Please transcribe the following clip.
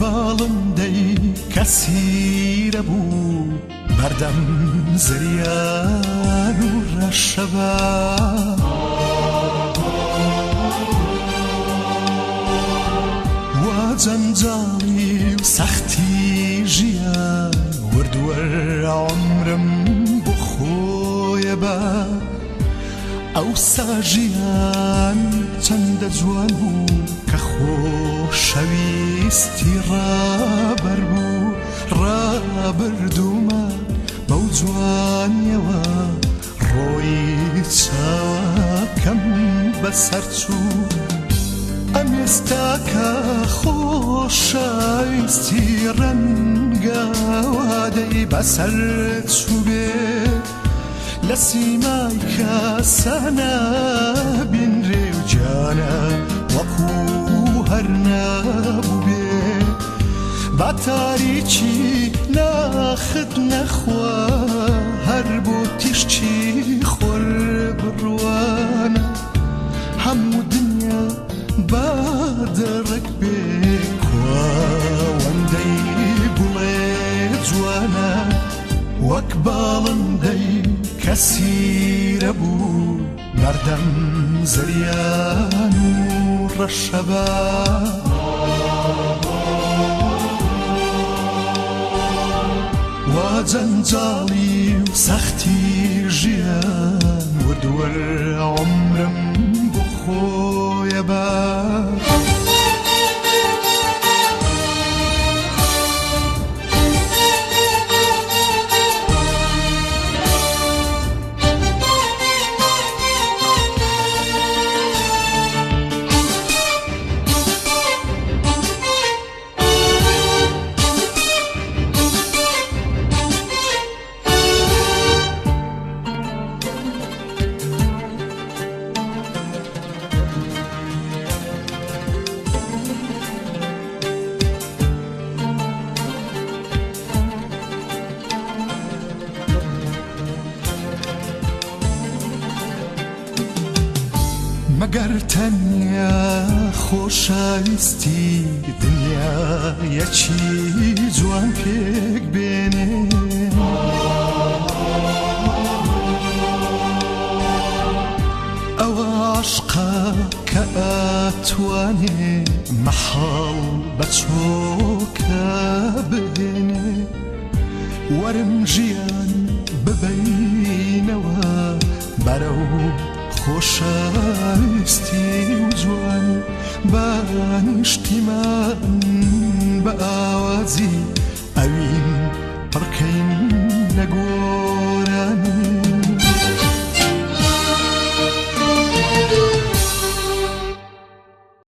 باڵم دەی کەسیرە بوو بەردەم زریان و ڕەشەبە وا جەنجاڵی و سەختی ژیان وردووە عومرم بۆ خۆیە بە ئەوسا ژیان چەندە جوان بوو کە خۆشەویستی ڕابەر بوو ڕابردوومە بەو جوانیەوە ڕۆی چاکەم بەسەر چوو ئەم ئێستا کە خۆشەویستی ڕەنگەوە دەی بەسەر چوو بێ لە سیمای کەسە نەبینرێ و جانە وەکوو هەر نەبوو بێ با تاریکی ناخت نەخوا هەر بۆ تیشتی خۆر بڕوانە هەموو دنیا با دەڕێک بێ کواوەندەی بڵێ جوانە وەک باڵندەی کەسیرە بوو بەردەم زریان و ڕەشەبە وا جەنجاڵی و سەختی ژیان وردووە عومرم بۆ خۆیە بە مەگەر تەنیا خۆشەویستی دنیایەکی جوان پێک بێنێ ئەوە عاشقە کە ئەتوانێ مەحاڵ بە چۆکە بهێنێ وەرم ژیان ببەینەوە بەرەو خۆشەویستی و جوان بە نیشتیمان بە ئاوازی ئەوین پڕکەین لە گۆران